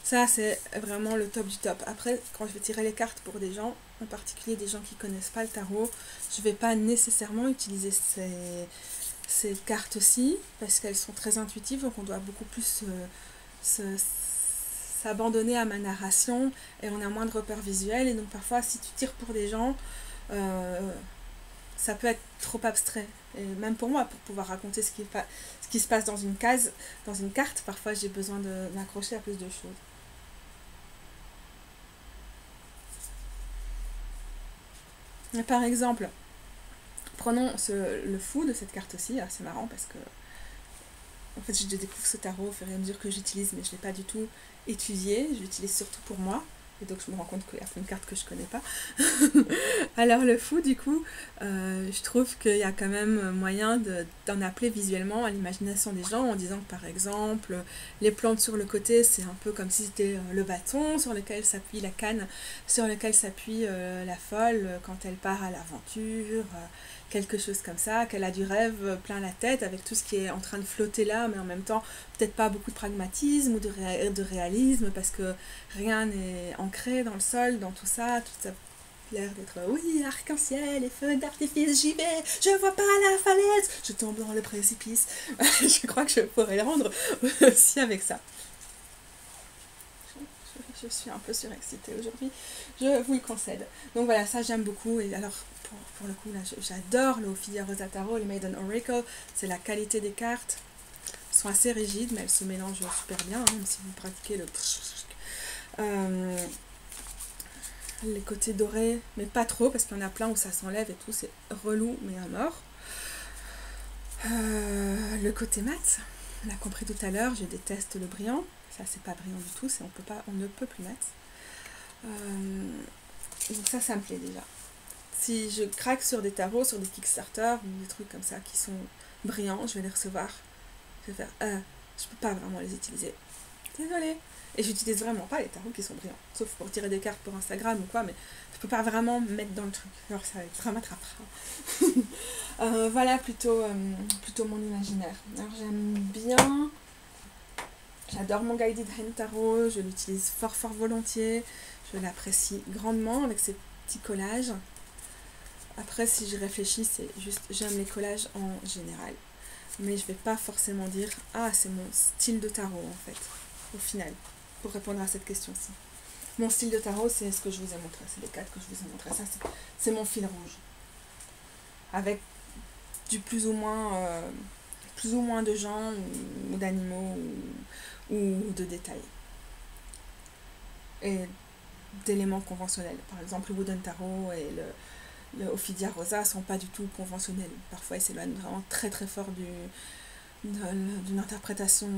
Ça, c'est vraiment le top du top. Après, quand je vais tirer les cartes pour des gens, en particulier des gens qui ne connaissent pas le tarot, je ne vais pas nécessairement utiliser ces cartes-ci, parce qu'elles sont très intuitives, donc on doit beaucoup plus s'abandonner à ma narration, et on a moins de repères visuels, et donc parfois, si tu tires pour des gens, ça peut être trop abstrait. Et même pour moi, pour pouvoir raconter ce qui se passe dans une case, dans une carte, parfois j'ai besoin de m'accrocher à plus de choses. Par exemple, prenons le fou de cette carte-ci. C'est marrant parce que en fait, je découvre ce tarot au fur et à mesure que j'utilise, mais je ne l'ai pas du tout étudié. Je l'utilise surtout pour moi. Et donc, je me rends compte qu'il y a plein de cartes que je ne connais pas. Alors, le fou, du coup, je trouve qu'il y a quand même moyen d'en appeler visuellement à l'imagination des gens en disant que, par exemple, les plantes sur le côté, c'est un peu comme si c'était le bâton sur lequel s'appuie la canne, sur lequel s'appuie la folle quand elle part à l'aventure, quelque chose comme ça, qu'elle a du rêve plein la tête avec tout ce qui est en train de flotter là, mais en même temps, peut-être pas beaucoup de pragmatisme ou de réalisme, parce que rien n'est ancré dans le sol, dans tout ça a l'air d'être oui, arc-en-ciel et feux d'artifice, j'y vais, je vois pas la falaise, je tombe dans le précipice. Je crois que je pourrais le rendre aussi avec ça. Je suis un peu surexcitée aujourd'hui, je vous le concède. Donc voilà, ça j'aime beaucoup. Et alors pour le coup là, j'adore le Ophidia Rosa Tarot, les Maiden Oracle. C'est la qualité des cartes. Elles sont assez rigides, mais elles se mélangent super bien, hein, même si vous pratiquez les côtés dorés, mais pas trop, parce qu'il y en a plein où ça s'enlève et tout, c'est relou, mais à mort. Le côté mat, on l'a compris tout à l'heure, je déteste le brillant. Ça, c'est pas brillant du tout, on ne peut plus mettre. Donc ça me plaît déjà. Si je craque sur des tarots, sur des Kickstarter ou des trucs comme ça qui sont brillants, je vais les recevoir. Je vais faire, je peux pas vraiment les utiliser. Désolée. Et j'utilise vraiment pas les tarots qui sont brillants. Sauf pour tirer des cartes pour Instagram ou quoi, mais je peux pas vraiment me mettre dans le truc. Alors ça m'attrapera. Voilà plutôt mon imaginaire. Alors j'aime bien... J'adore mon Guided Hand Tarot, je l'utilise fort volontiers, je l'apprécie grandement avec ses petits collages. Après, si je réfléchis, c'est juste, j'aime les collages en général. Mais je vais pas forcément dire, c'est mon style de tarot en fait, au final, pour répondre à cette question-ci. Mon style de tarot, c'est ce que je vous ai montré, c'est les cartes que je vous ai montré, ça c'est mon fil rouge. Avec du plus ou moins de gens ou d'animaux ou de détails et d'éléments conventionnels. Par exemple, le Wooden Tarot et le Ophidia Rosa sont pas du tout conventionnels. Parfois, ils s'éloignent vraiment très fort d'une interprétation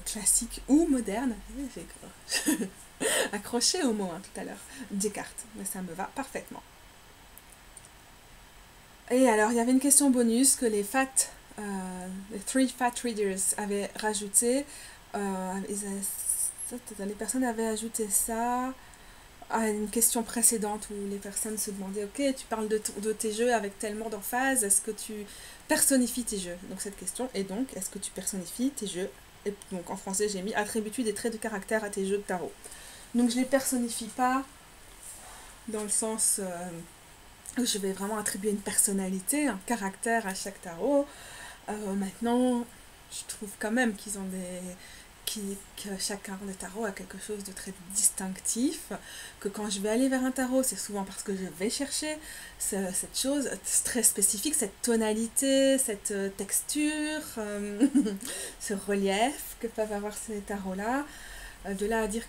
classique ou moderne. J'ai accroché au mot tout à l'heure, Descartes, mais ça me va parfaitement. Et alors, il y avait une question bonus que les 3 Fat Readers avaient rajouté. Les personnes avaient ajouté ça à une question précédente où les personnes se demandaient, ok, tu parles de tes jeux avec tellement d'emphase, est-ce que tu personnifies tes jeux? Donc cette question est donc, est-ce que tu personnifies tes jeux? Et donc en français j'ai mis, attribue-tu des traits de caractère à tes jeux de tarot? Donc je les personnifie pas dans le sens où je vais vraiment attribuer une personnalité, un caractère à chaque tarot. Maintenant, je trouve quand même qu'ils ont que chacun des tarots a quelque chose de très distinctif, que quand je vais aller vers un tarot, c'est souvent parce que je vais chercher cette chose très spécifique, cette tonalité, cette texture, ce relief que peuvent avoir ces tarots-là. De là à dire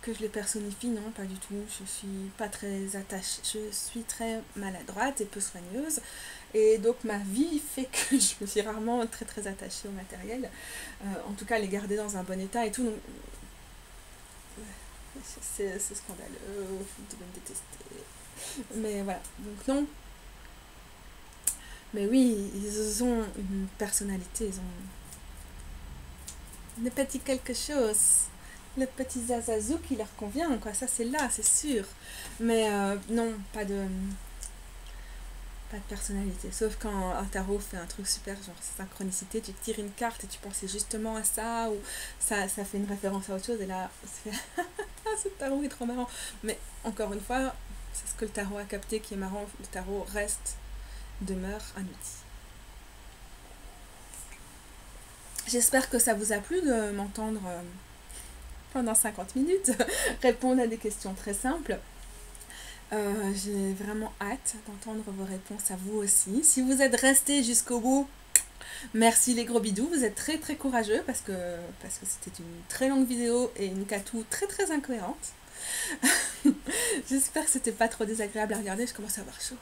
que je les personnifie, non, pas du tout. Je suis pas très attachée, je suis très maladroite et peu soigneuse. Et donc ma vie fait que je me suis rarement très attachée au matériel. En tout cas, les garder dans un bon état et tout. Donc, C'est scandaleux, vous devez me détester. Mais voilà, donc non. Mais oui, ils ont une personnalité, ils ont le petit quelque chose, le petit zazazou qui leur convient, quoi. Ça, c'est là, c'est sûr. Mais non, pas de personnalité. Sauf quand un tarot fait un truc super, genre synchronicité, tu tires une carte et tu pensais justement à ça, ou ça fait une référence à autre chose, et là, ah, ce tarot est trop marrant. Mais encore une fois, c'est ce que le tarot a capté qui est marrant. Le tarot reste, demeure un outil. J'espère que ça vous a plu de m'entendre pendant 50 minutes répondre à des questions très simples. J'ai vraiment hâte d'entendre vos réponses à vous aussi. Si vous êtes restés jusqu'au bout, merci les gros bidous, vous êtes très très courageux parce que c'était une très longue vidéo et une catou très très incohérente. J'espère que c'était pas trop désagréable à regarder, je commence à avoir chaud.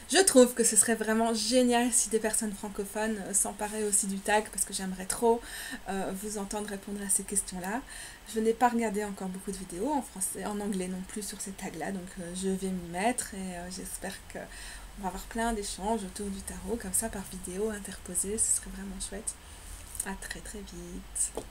Je trouve que ce serait vraiment génial si des personnes francophones s'emparaient aussi du tag, parce que j'aimerais trop vous entendre répondre à ces questions-là. Je n'ai pas regardé encore beaucoup de vidéos en français, en anglais non plus sur ces tags-là, donc je vais m'y mettre et j'espère qu'on va avoir plein d'échanges autour du tarot, comme ça par vidéo interposée, ce serait vraiment chouette. À très très vite.